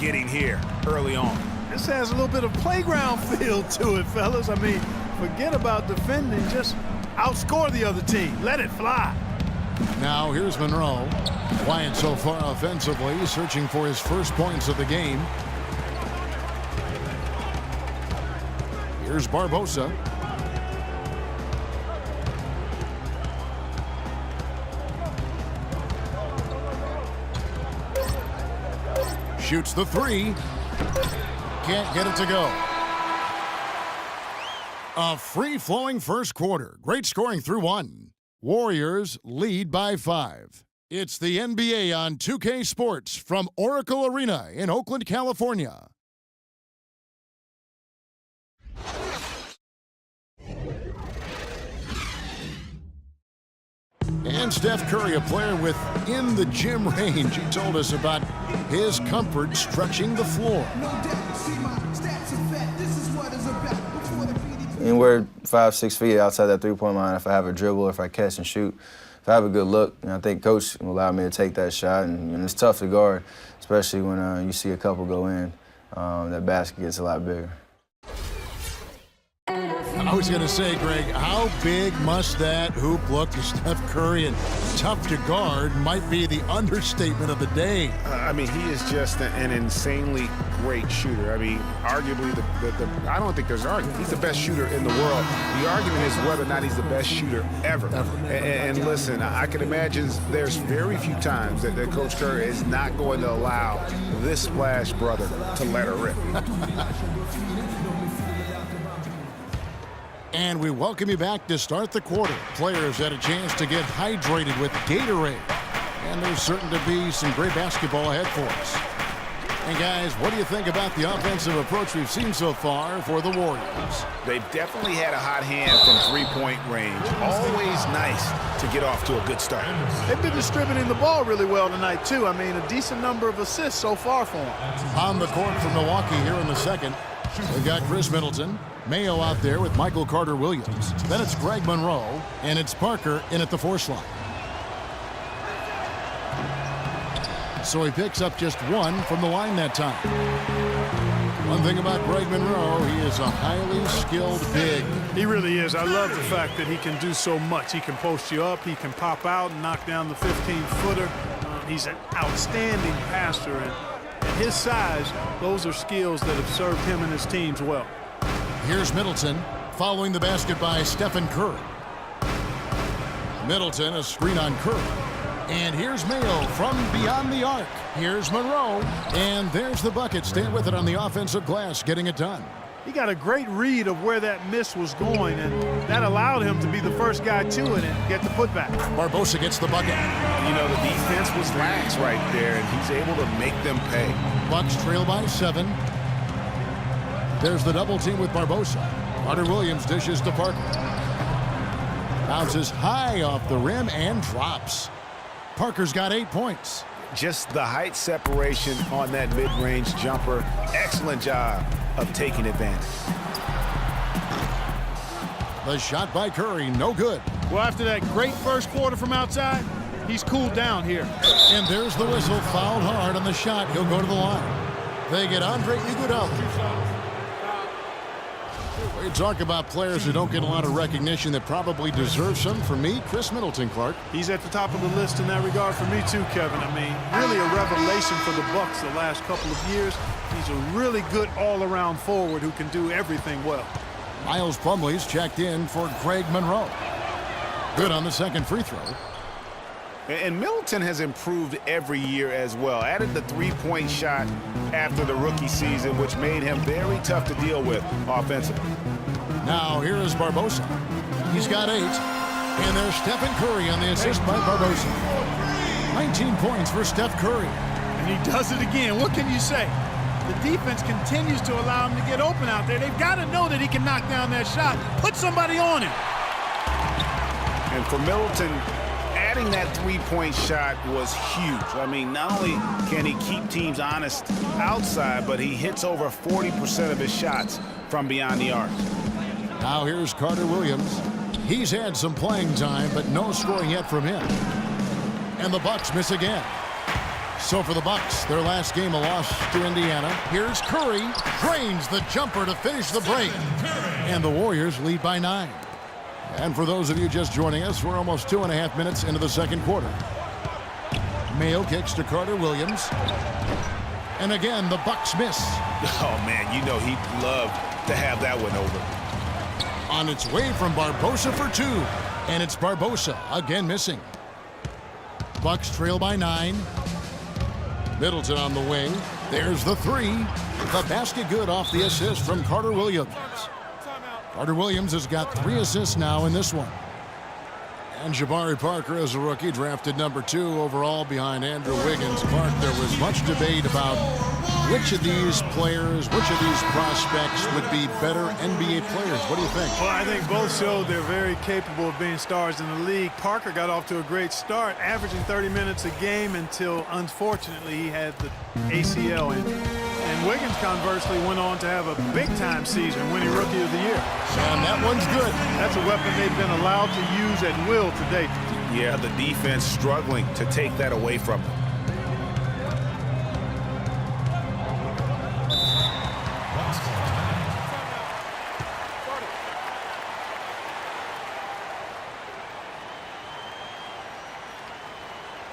getting here early on. This has a little bit of playground feel to it, fellas. I mean, forget about defending. Just outscore the other team. Let it fly. Now here's Monroe. Quiet so far offensively, searching for his first points of the game. Here's Barbosa. Shoots the three. Can't get it to go. A free-flowing first quarter. Great scoring through one. Warriors lead by 5. It's the NBA on 2K Sports from Oracle Arena in Oakland, California. And Steph Curry, a player within the gym range. He told us about his comfort stretching the floor. Anywhere 5-6 feet outside that three-point line, if I have a dribble, if I catch and shoot, if I have a good look, I think Coach will allow me to take that shot. And it's tough to guard, especially when you see a couple go in. That basket gets a lot bigger. I was going to say, Greg, how big must that hoop look to Steph Curry? And tough to guard might be the understatement of the day. I mean, he is just an insanely great shooter. I mean, arguably, I don't think there's an argument. He's the best shooter in the world. The argument is whether or not he's the best shooter ever. And listen, I can imagine there's very few times that Coach Curry is not going to allow this splash brother to let her rip. And we welcome you back to start the quarter. Players had a chance to get hydrated with Gatorade. And there's certain to be some great basketball ahead for us. And guys, what do you think about the offensive approach we've seen so far for the Warriors? They've definitely had a hot hand from three-point range. Always nice to get off to a good start. They've been distributing the ball really well tonight, too. I mean, a decent number of assists so far for them. On the court from Milwaukee here in the second, we've got Chris Middleton. Mayo out there with Michael Carter-Williams. Then it's Greg Monroe, and it's Parker in at the 4 slot. So he picks up just 1 from the line that time. One thing about Greg Monroe, he is a highly skilled big. He really is. I love the fact that he can do so much. He can post you up, he can pop out and knock down the 15-footer. He's an outstanding passer, and at his size, those are skills that have served him and his teams well. Here's Middleton, following the basket by Stephen Curry. Middleton, a screen on Curry. And here's Mayo from beyond the arc. Here's Monroe, and there's the bucket. Stand with it on the offensive glass, getting it done. He got a great read of where that miss was going, and that allowed him to be the first guy to it and get the putback. Barbosa gets the bucket. You know, the defense was lax right there, and he's able to make them pay. Bucks trail by 7. There's the double team with Barbosa. Carter-Williams dishes to Parker. Bounces high off the rim and drops. Parker's got 8 points. Just the height separation on that mid-range jumper. Excellent job of taking advantage. The shot by Curry, no good. Well, after that great first quarter from outside, he's cooled down here. And there's the whistle, fouled hard on the shot. He'll go to the line. They get Andre Iguodala. We talk about players who don't get a lot of recognition that probably deserve some. For me, Chris Middleton, Clark. He's at the top of the list in that regard for me too, Kevin. I mean, really a revelation for the Bucks the last couple of years. He's a really good all-around forward who can do everything well. Miles Plumlee's checked in for Greg Monroe. Good on the second free throw. And Middleton has improved every year as well. Added the three-point shot after the rookie season, which made him very tough to deal with offensively. Now here is Barbosa. He's got 8. And there's Stephen Curry on the assist by Barbosa. 19 points for Steph Curry. And he does it again. What can you say? The defense continues to allow him to get open out there. They've got to know that he can knock down that shot. Put somebody on him. And for Middleton, adding that three-point shot was huge. I mean, not only can he keep teams honest outside, but he hits over 40% of his shots from beyond the arc. Now here's Carter-Williams. He's had some playing time, but no scoring yet from him. And the Bucks miss again. So for the Bucks, their last game a loss to Indiana. Here's Curry, drains the jumper to finish the break. And the Warriors lead by 9. And for those of you just joining us, we're almost 2.5 minutes into the second quarter. Mayo kicks to Carter Williams. And again, the Bucks miss. Oh, man, you know he'd love to have that one over. On its way from Barbosa for 2. And it's Barbosa again missing. Bucks trail by 9. Middleton on the wing. There's the 3. The basket good off the assist from Carter Williams. Carter Williams has got 3 assists now in this one. And Jabari Parker is a rookie, drafted number 2 overall behind Andrew Wiggins. Clark, there was much debate about which of these players, which of these prospects would be better NBA players. What do you think? Well, I think both showed they're very capable of being stars in the league. Parker got off to a great start, averaging 30 minutes a game until, unfortunately, he had the ACL. And Wiggins, conversely, went on to have a big-time season, winning Rookie of the Year. And that one's good. That's a weapon they've been allowed to use at will to date. Yeah, the defense struggling to take that away from them.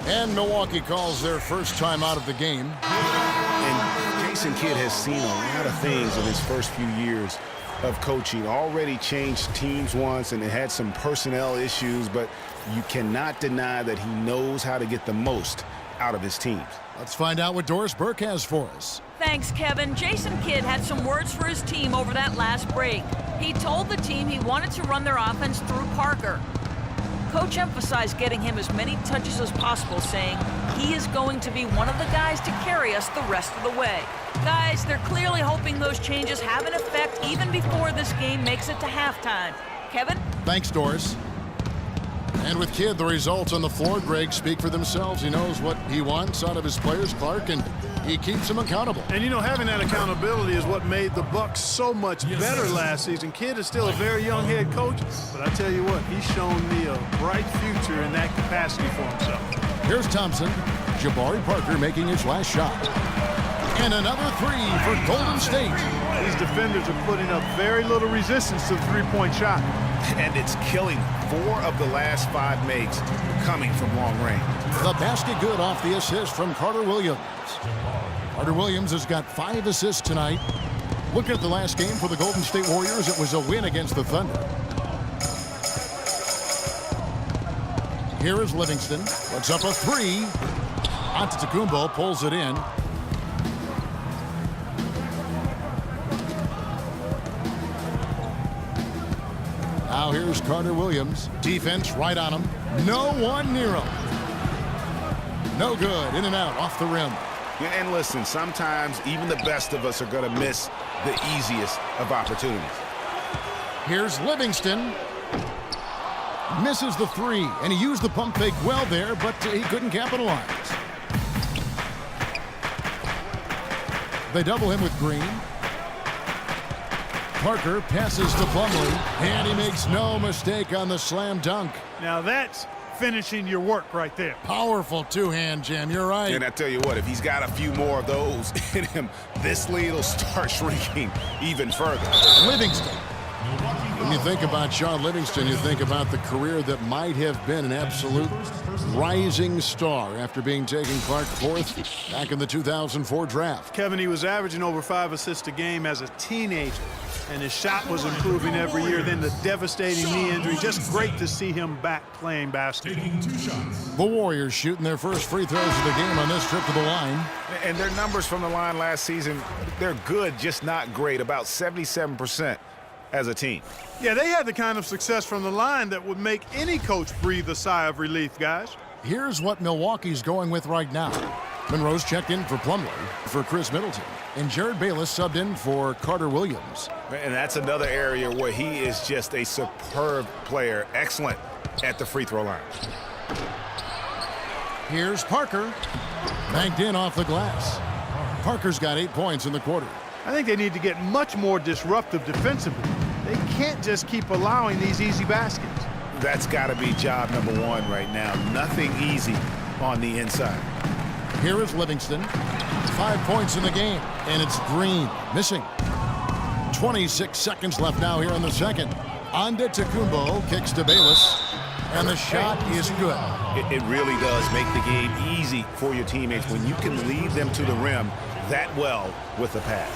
And Milwaukee calls their first time out of the game. And Jason Kidd has seen a lot of things in his first few years of coaching. Already changed teams once and it had some personnel issues, but you cannot deny that he knows how to get the most out of his teams. Let's find out what Doris Burke has for us. Thanks, Kevin. Jason Kidd had some words for his team over that last break. He told the team he wanted to run their offense through Parker. Coach emphasized getting him as many touches as possible, saying he is going to be one of the guys to carry us the rest of the way. Guys, they're clearly hoping those changes have an effect even before this game makes it to halftime. Kevin? Thanks, Doris. And with Kidd, the results on the floor, Greg, speak for themselves. He knows what he wants out of his players, Clark, and he keeps them accountable. And, you know, having that accountability is what made the Bucks so much better last season. Kidd is still a very young head coach, but I tell you what, he's shown me a bright future in that capacity for himself. Here's Thompson. Jabari Parker making his last shot. And another 3 for Golden State. These defenders are putting up very little resistance to the three-point shot. And it's killing 4 of the last 5 makes coming from long range. The basket good off the assist from Carter Williams. Carter Williams has got 5 assists tonight. Look at the last game for the Golden State Warriors. It was a win against the Thunder. Here is Livingston. Puts up a 3. Antetokounmpo pulls it in. Now here's Carter Williams. Defense right on him. No one near him. No good. In and out off the rim. And listen, sometimes even the best of us are going to miss the easiest of opportunities. Here's Livingston. Misses the 3, and he used the pump fake well there, but he couldn't capitalize. They double him with Green. Parker passes to Plumlee, and he makes no mistake on the slam dunk. Now that's finishing your work right there. Powerful two-hand jam, you're right. And I tell you what, if he's got a few more of those in him, this lead will start shrinking even further. Livingston. When you think about Shaun Livingston, you think about the career that might have been an absolute rising star after being taken Clark 4th back in the 2004 draft. Kevin, he was averaging over 5 assists a game as a teenager, and his shot was improving every year. Then the devastating knee injury. Just great to see him back playing basketball. The Warriors shooting their first free throws of the game on this trip to the line. And their numbers from the line last season, they're good, just not great, about 77% as a team. Yeah, they had the kind of success from the line that would make any coach breathe a sigh of relief, guys. Here's what Milwaukee's going with right now. Monroe's checked in for Plumlee for Chris Middleton. And Jared Bayless subbed in for Carter Williams. And that's another area where he is just a superb player, excellent at the free throw line. Here's Parker. Banked in off the glass. Parker's got 8 points in the quarter. I think they need to get much more disruptive defensively. They can't just keep allowing these easy baskets. That's got to be job number 1 right now. Nothing easy on the inside. Here is Livingston. 5 points in the game, and it's Green missing. 26 seconds left now here in the second. Antetokounmpo kicks to Bayless, and the shot is good. It really does make the game easy for your teammates when you can lead them to the rim that well with the pass.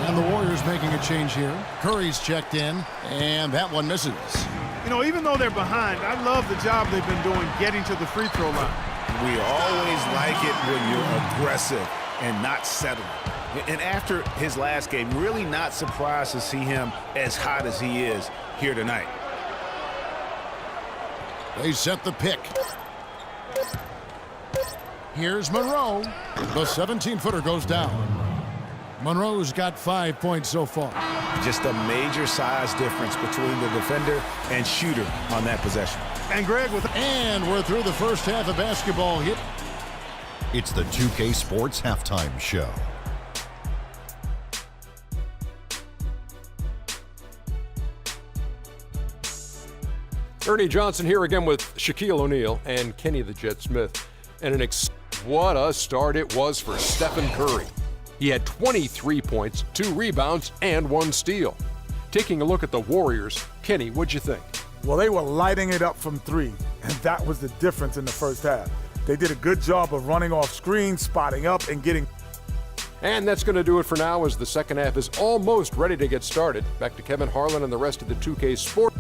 And the Warriors making a change here. Curry's checked in, and that one misses. You know, even though they're behind, I love the job they've been doing getting to the free throw line. We always like it when you're aggressive and not settling. And after his last game, really not surprised to see him as hot as he is here tonight. They set the pick. Here's Monroe. The 17-footer goes down. Monroe's got 5 points so far. Just a major size difference between the defender and shooter on that possession. And Greg And we're through the first half of basketball here. It's the 2K Sports Halftime Show. Ernie Johnson here again with Shaquille O'Neal and Kenny the Jet Smith. And what a start it was for Stephen Curry. He had 23 points, 2 rebounds, and 1 steal. Taking a look at the Warriors, Kenny, what'd you think? Well, they were lighting it up from 3, and that was the difference in the first half. They did a good job of running off screens, spotting up, and getting... And that's going to do it for now as the second half is almost ready to get started. Back to Kevin Harlan and the rest of the 2K Sports.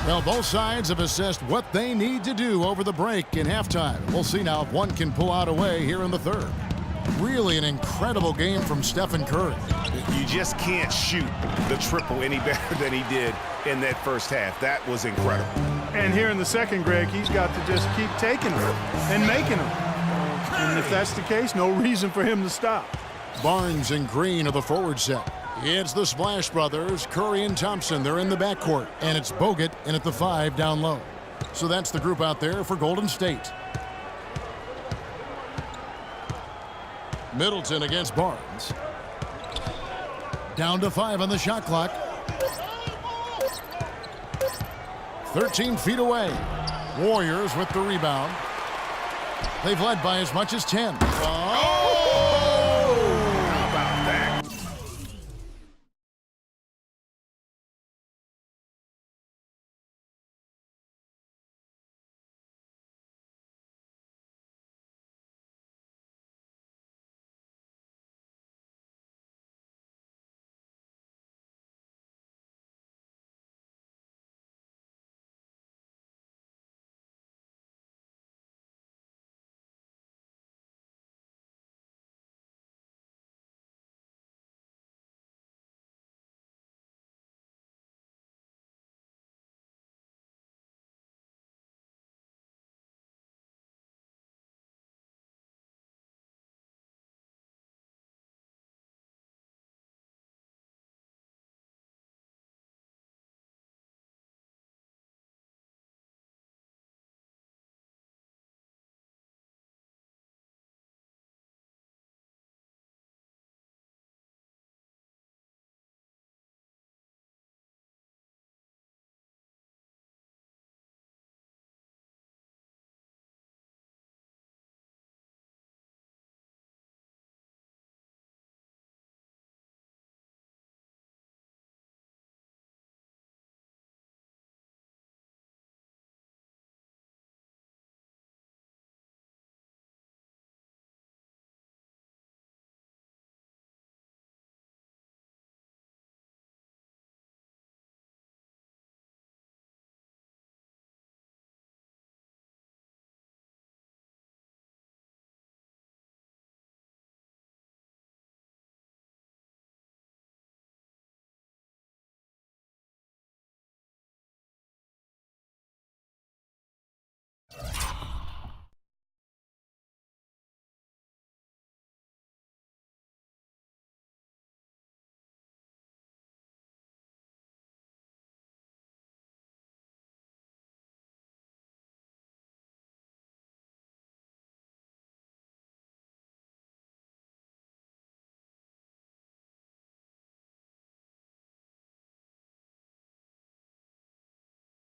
Well, both sides have assessed what they need to do over the break in halftime. We'll see now if one can pull out a way here in the third. Really an incredible game from Stephen Curry. You just can't shoot the triple any better than he did in that first half. That was incredible. And here in the second, Greg, he's got to just keep taking them and making them. And if that's the case, no reason for him to stop. Barnes and Green are the forward set. It's the Splash Brothers, Curry and Thompson. They're in the backcourt. And it's Bogut in at the 5 down low. So that's the group out there for Golden State. Middleton against Barnes. Down to 5 on the shot clock. 13 feet away. Warriors with the rebound. They've led by as much as 10.